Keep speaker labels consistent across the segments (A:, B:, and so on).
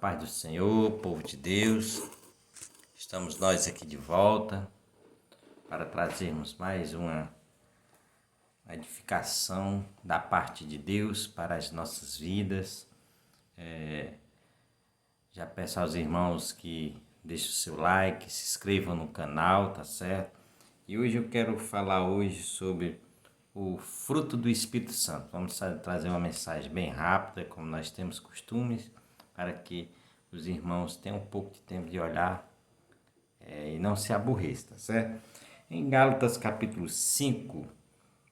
A: paz do Senhor, povo de Deus. Estamos nós aqui de volta para trazermos mais uma edificação da parte de Deus para as nossas vidas. Já peço aos irmãos que deixem o seu like, se inscrevam no canal, tá certo? E hoje eu quero falar sobre o fruto do Espírito Santo. Vamos trazer uma mensagem bem rápida, como nós temos costumes, para que os irmãos tenham um pouco de tempo de olhar e não se aborreçam, tá certo? Em Gálatas capítulo 5,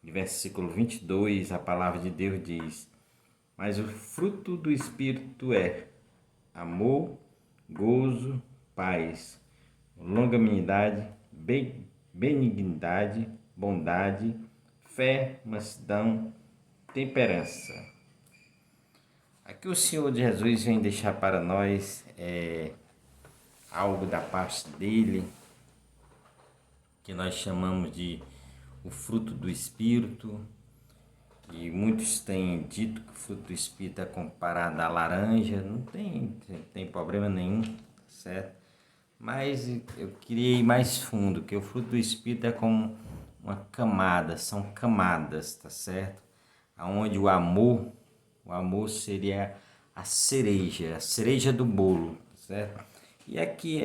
A: versículo 22, a palavra de Deus diz: mas o fruto do Espírito é amor, gozo, paz, longanimidade, benignidade, bondade, fé, mansidão, temperança. Aqui o Senhor Jesus vem deixar para nós algo da parte dele, que nós chamamos de o fruto do Espírito. E muitos têm dito que o fruto do Espírito é comparado à laranja. Não tem problema nenhum, certo? Mas eu queria ir mais fundo, que o fruto do Espírito é como uma camada, são camadas, tá certo? Onde o amor seria a cereja do bolo, certo? E aqui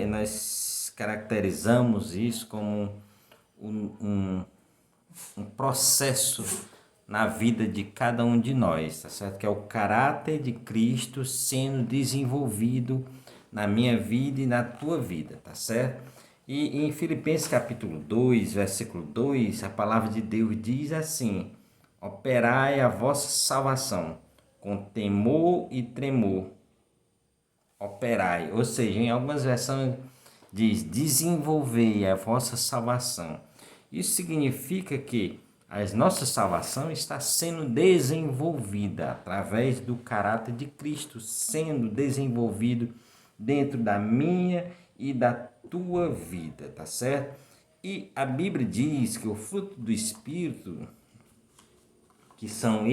A: nós caracterizamos isso como um processo na vida de cada um de nós, tá certo? Que é o caráter de Cristo sendo desenvolvido na minha vida e na tua vida, tá certo? E em Filipenses capítulo 2, versículo 2, a palavra de Deus diz assim: operai a vossa salvação com temor e tremor. Operai, ou seja, em algumas versões diz desenvolvei a vossa salvação. Isso significa que a nossa salvação está sendo desenvolvida através do caráter de Cristo, sendo desenvolvido dentro da minha e da tua vida, tá certo? E a Bíblia diz que o fruto do Espírito, que são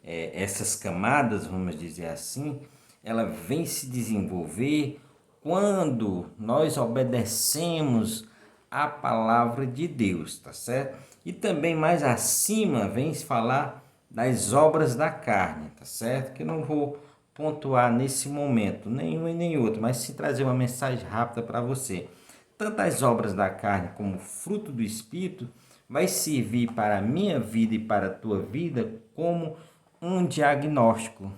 A: essas camadas, vamos dizer assim, ela vem se desenvolver quando nós obedecemos a palavra de Deus, tá certo? E também mais acima vem se falar das obras da carne, tá certo? Que eu não vou pontuar nesse momento nenhum e nem outro, mas sim trazer uma mensagem rápida para você. Tanto as obras da carne como o fruto do Espírito vai servir para a minha vida e para a tua vida como um diagnóstico,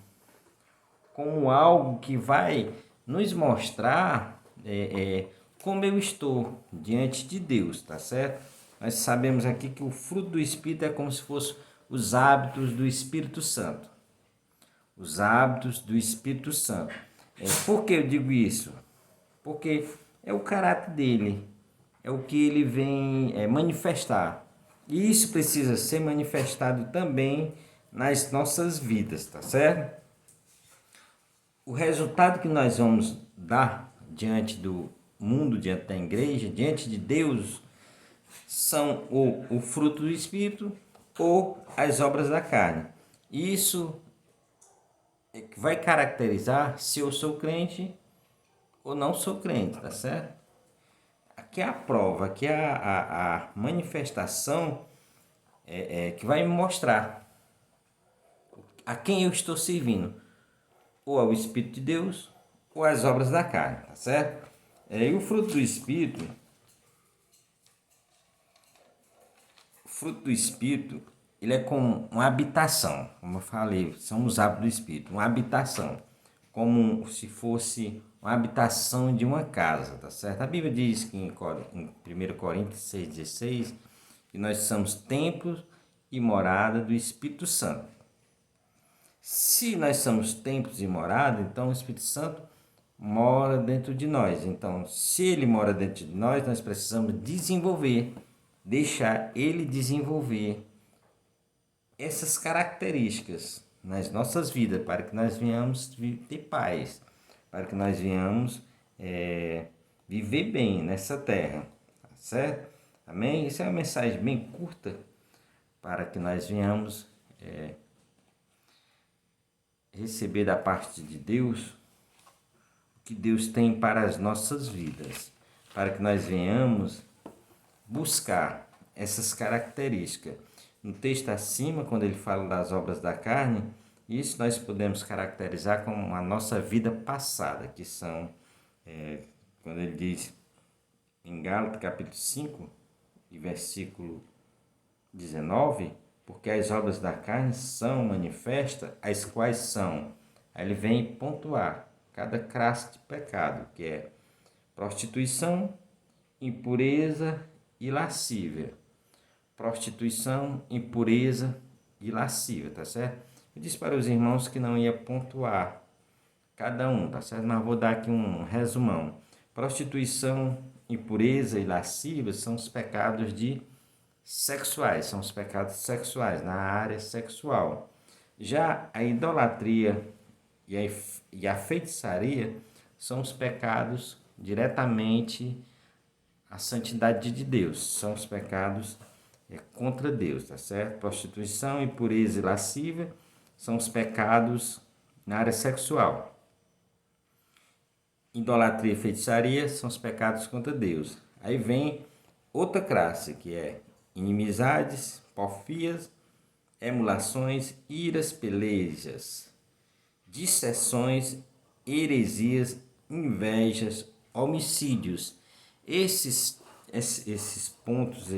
A: como algo que vai nos mostrar como eu estou diante de Deus, tá certo? Nós sabemos aqui que o fruto do Espírito é como se fosse os hábitos do Espírito Santo. Os hábitos do Espírito Santo. Por que eu digo isso? Porque é o caráter dele, é o que ele vem manifestar. E isso precisa ser manifestado também nas nossas vidas, tá certo? O resultado que nós vamos dar diante do mundo, diante da igreja, diante de Deus, são o fruto do Espírito ou as obras da carne. Isso vai caracterizar se eu sou crente ou não sou crente, tá certo? Aqui é a prova, aqui é a manifestação que vai me mostrar a quem eu estou servindo, ou ao Espírito de Deus ou às obras da carne, tá certo? E o fruto do Espírito, ele é como uma habitação, como eu falei, são os hábitos do Espírito, uma habitação, como se fosse uma habitação de uma casa, tá certo? A Bíblia diz que em 1 Coríntios 6,16, que nós somos templos e morada do Espírito Santo. Se nós somos templos e morada, então o Espírito Santo mora dentro de nós. Então, se ele mora dentro de nós, nós precisamos deixar ele desenvolver essas características nas nossas vidas, para que nós venhamos ter paz, para que nós venhamos viver bem nessa terra, tá certo? Amém? Isso é uma mensagem bem curta, para que nós venhamos receber da parte de Deus o que Deus tem para as nossas vidas, para que nós venhamos buscar essas características. No texto acima, quando ele fala das obras da carne, isso nós podemos caracterizar como a nossa vida passada, que são, quando ele diz em Gálatas capítulo 5, e versículo 19, porque as obras da carne são manifestas, as quais são. Aí ele vem pontuar cada classe de pecado, que é prostituição, impureza e lascívia. Prostituição, impureza e lascívia, tá certo? Eu disse para os irmãos que não ia pontuar cada um, tá certo? Mas vou dar aqui um resumão. Prostituição, impureza e lascívia são os pecados sexuais, são os pecados sexuais, na área sexual. Já a idolatria e a feitiçaria são os pecados diretamente à santidade de Deus, são os pecados contra Deus, tá certo? Prostituição, impureza e lascívia são os pecados na área sexual. Idolatria e feitiçaria são os pecados contra Deus. Aí vem outra classe, que é inimizades, porfias, emulações, iras, pelejas, disseções, heresias, invejas, homicídios. Esses pontos,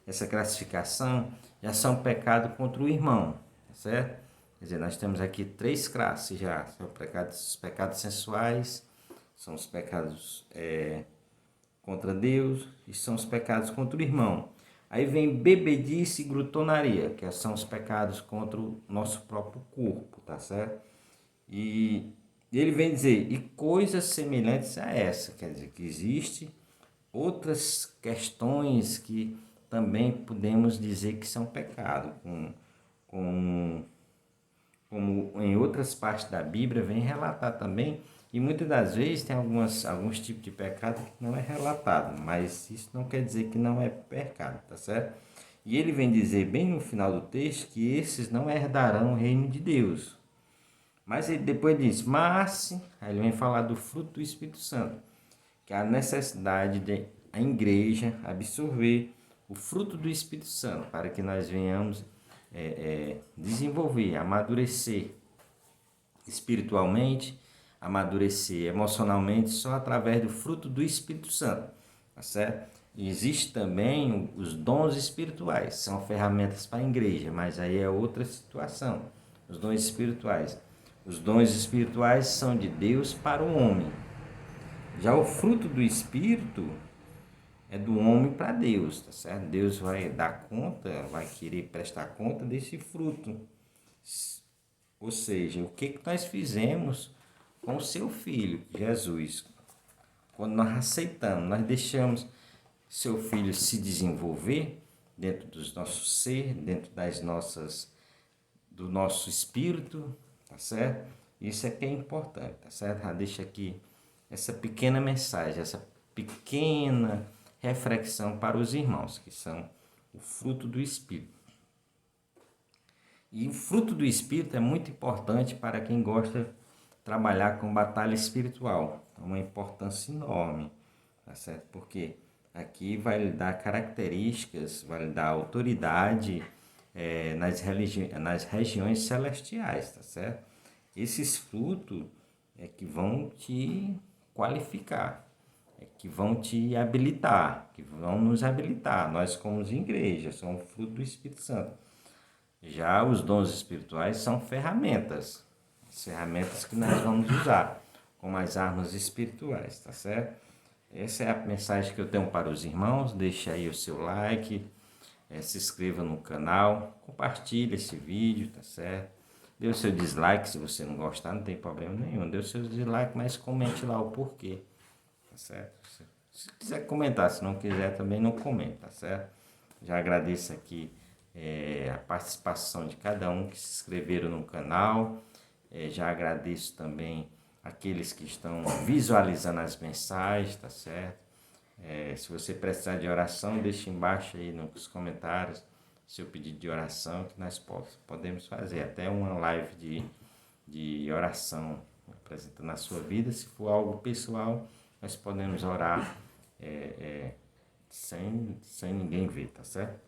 A: essa classificação já são pecado contra o irmão, certo? Quer dizer, nós temos aqui 3 classes já. São os pecados sensuais, são os pecados contra Deus e são os pecados contra o irmão. Aí vem bebedice e glutonaria, que são os pecados contra o nosso próprio corpo, tá certo? E ele vem dizer, e coisas semelhantes a essa, quer dizer, que existe outras questões que também podemos dizer que são pecado, como em outras partes da Bíblia vem relatar também, e muitas das vezes tem alguns tipos de pecado que não é relatado, mas isso não quer dizer que não é pecado, tá certo? E ele vem dizer bem no final do texto que esses não herdarão o reino de Deus. Mas ele depois diz, aí ele vem falar do fruto do Espírito Santo, que é a necessidade de a igreja absorver o fruto do Espírito Santo, para que nós venhamos desenvolver, amadurecer espiritualmente, amadurecer emocionalmente, só através do fruto do Espírito Santo, tá certo? E existe também os dons espirituais, são ferramentas para a igreja, mas aí é outra situação, os dons espirituais. Os dons espirituais são de Deus para o homem. Já o fruto do Espírito é do homem para Deus, tá certo? Deus vai dar conta, vai querer prestar conta desse fruto. Ou seja, o que nós fizemos com o seu Filho, Jesus. Quando nós aceitamos, nós deixamos seu Filho se desenvolver dentro dos nossos ser, dentro do nosso espírito, tá certo? Isso é que é importante, tá certo? Já deixa aqui essa pequena mensagem, essa pequena reflexão para os irmãos, que são o fruto do Espírito. E o fruto do Espírito é muito importante para quem gosta de trabalhar com batalha espiritual. É uma importância enorme, tá certo? Porque aqui vai lhe dar características, vai lhe dar autoridade nas regiões celestiais, tá certo? Esses frutos é que vão te qualificar, que vão te habilitar, que vão nos habilitar. Nós, como igreja, somos fruto do Espírito Santo. Já os dons espirituais são ferramentas, as ferramentas que nós vamos usar, como as armas espirituais, tá certo? Essa é a mensagem que eu tenho para os irmãos. Deixa aí o seu like, se inscreva no canal, compartilhe esse vídeo, tá certo? Dê o seu dislike se você não gostar, não tem problema nenhum. Dê o seu dislike, mas comente lá o porquê, tá certo? Se quiser comentar, se não quiser também não comente, tá certo? Já agradeço aqui a participação de cada um que se inscreveram no canal. Já agradeço também aqueles que estão visualizando as mensagens, tá certo? Se você precisar de oração, deixe embaixo aí nos comentários seu pedido de oração, que nós podemos fazer até uma live
B: de oração apresentando na sua vida. Se for algo pessoal, nós podemos orar sem ninguém ver, tá certo?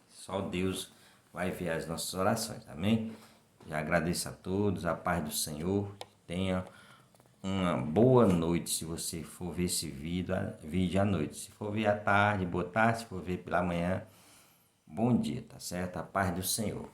B: Só Deus vai ver as nossas orações, amém? Já agradeço a todos, a paz do Senhor. Tenha uma boa noite se você for ver esse vídeo à noite. Se for ver à tarde, boa tarde. Se for ver pela manhã, bom dia, tá certo? A paz do Senhor.